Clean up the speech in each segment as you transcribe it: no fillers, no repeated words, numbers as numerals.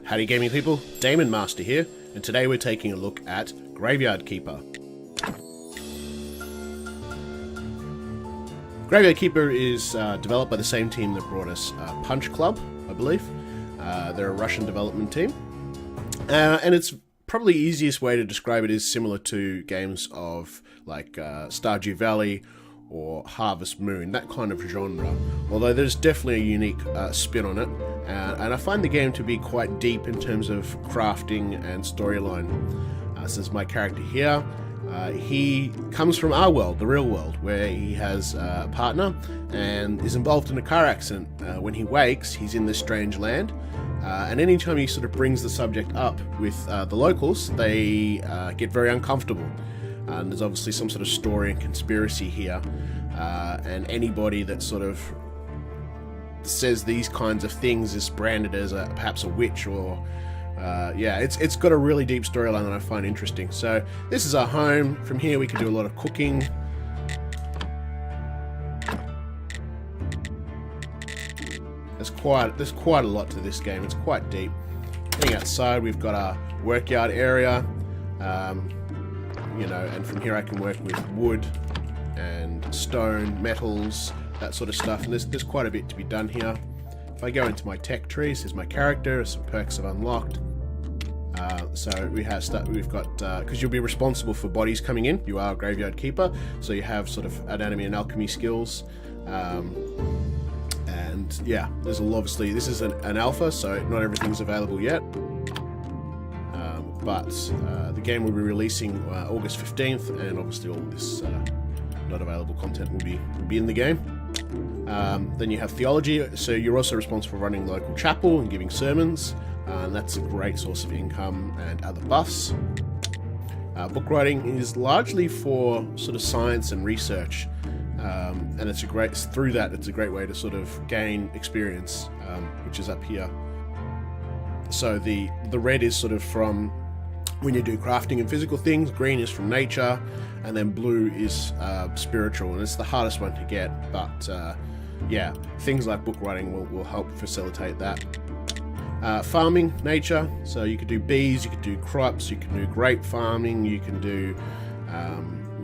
Howdy gaming people, Damon Master here, and today we're taking a look at Graveyard Keeper. Graveyard Keeper is developed by the same team that brought us Punch Club, I believe. They're a Russian development team. And it's probably the easiest way to describe it is similar to games of like Stardew Valley or Harvest Moon, that kind of genre. Although there's definitely a unique spin on it. And I find the game to be quite deep in terms of crafting and storyline. So there's my character here. He comes from our world, the real world, where he has a partner and is involved in a car accident. When he wakes, he's in this strange land. And anytime he sort of brings the subject up with the locals, they get very uncomfortable. And there's obviously some sort of story and conspiracy here. And anybody that sort of says these kinds of things is branded as perhaps a witch or... yeah, it's got a really deep storyline that I find interesting. So this is our home. From here we can do a lot of cooking. There's quite a lot to this game. It's quite deep. Heading outside, we've got our workyard area. You know, and from here I can work with wood and stone, metals, that sort of stuff. And there's quite a bit to be done here. If I go into my tech trees, here's my character, some perks I've unlocked. So we've got, because you'll be responsible for bodies coming in, you are a graveyard keeper, so you have sort of anatomy and alchemy skills. And yeah, there's obviously, this is an alpha, so not everything's available yet. But the game will be releasing August 15th, and obviously all this not available content will be in the game. Then you have theology, so you're also responsible for running the local chapel and giving sermons, and that's a great source of income and other buffs. Book writing is largely for sort of science and research, and it's a great way to sort of gain experience, which is up here. So the red is sort of from when you do crafting and physical things, green is from nature, and then blue is spiritual, and it's the hardest one to get, but yeah, things like book writing will help facilitate that. Farming, nature, so you could do bees, you could do crops, you can do grape farming, you can do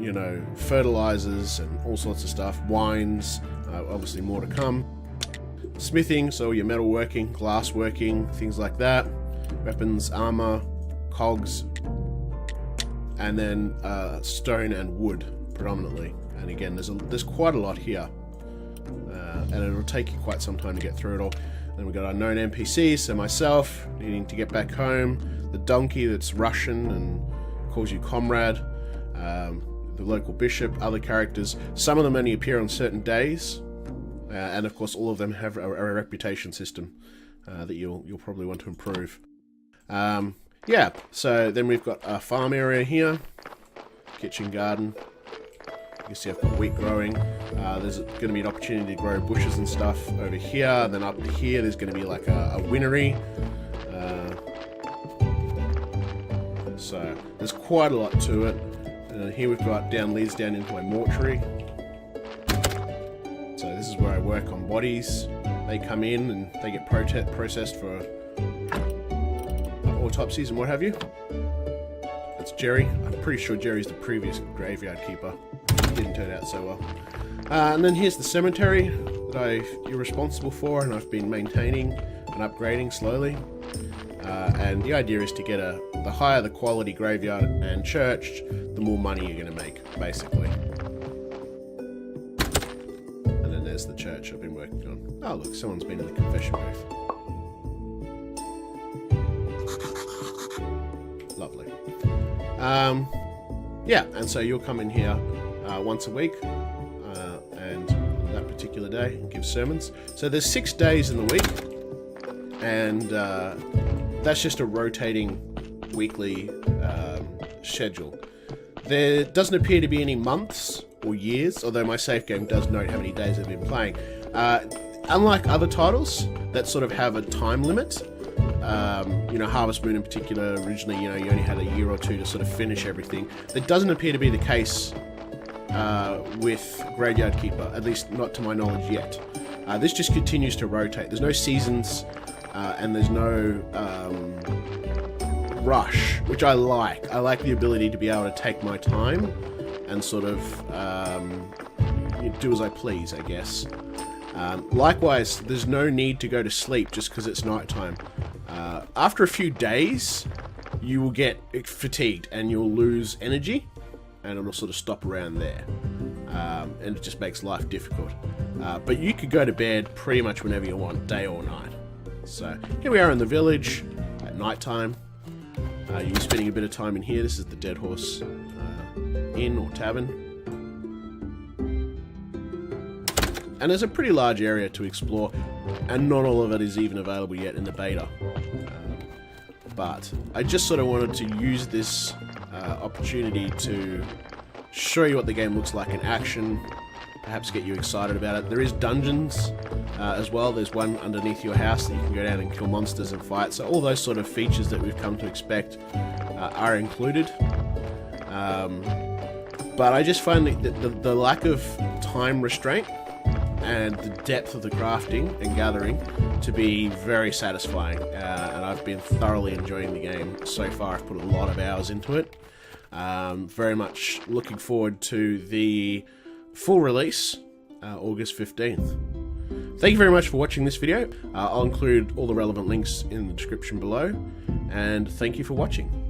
you know, fertilizers and all sorts of stuff, wines, obviously more to come. Smithing, so your metal working, glass working, things like that. Weapons, armor, cogs, and then stone and wood predominantly. And again, there's quite a lot here, and it'll take you quite some time to get through it all. Then we've got our known NPCs, so myself needing to get back home, the donkey that's Russian and calls you comrade, the local bishop, other characters. Some of them only appear on certain days, and of course all of them have a reputation system that you'll probably want to improve. Yeah, so then we've got our farm area here, kitchen garden. You can see I've got wheat growing. There's going to be an opportunity to grow bushes and stuff over here. And then up here there's going to be like a winery. So there's quite a lot to it. And here we've got leads down into a mortuary. So this is where I work on bodies. They come in and they get processed for autopsies and what have you. That's Jerry. I'm pretty sure Jerry's the previous graveyard keeper. Didn't turn out so well. And then here's the cemetery that you're responsible for, and I've been maintaining and upgrading slowly. And the idea is to get the higher the quality graveyard and church, the more money you're going to make, basically. And then there's the church I've been working on. Oh look, someone's been in the confession booth. Lovely. Yeah, and so you'll come in here once a week, and that particular day and give sermons. So there's 6 days in the week, and that's just a rotating weekly schedule. There doesn't appear to be any months or years, although my save game does note how many days I've been playing. Unlike other titles that sort of have a time limit, you know, Harvest Moon in particular, originally, you know, you only had a year or two to sort of finish everything. That doesn't appear to be the case with Graveyard Keeper, at least not to my knowledge yet. This just continues to rotate. There's no seasons, and there's no rush, which I like. I like the ability to be able to take my time and sort of do as I please, I guess. Likewise, there's no need to go to sleep just because it's nighttime. After a few days, you will get fatigued and you'll lose energy, and it'll sort of stop around there. And it just makes life difficult. But you could go to bed pretty much whenever you want, day or night. So here we are in the village at nighttime. You're spending a bit of time in here. This is the Dead Horse Inn or Tavern. And there's a pretty large area to explore, and not all of it is even available yet in the beta. But I just sort of wanted to use this opportunity to show you what the game looks like in action, perhaps get you excited about it. There is dungeons as well. There's one underneath your house that you can go down and kill monsters and fight. So all those sort of features that we've come to expect are included. But I just find that the lack of time restraint and the depth of the crafting and gathering to be very satisfying, and I've been thoroughly enjoying the game so far. I've put a lot of hours into it. Very much looking forward to the full release, August 15th. Thank you very much for watching this video. I'll include all the relevant links in the description below, and thank you for watching.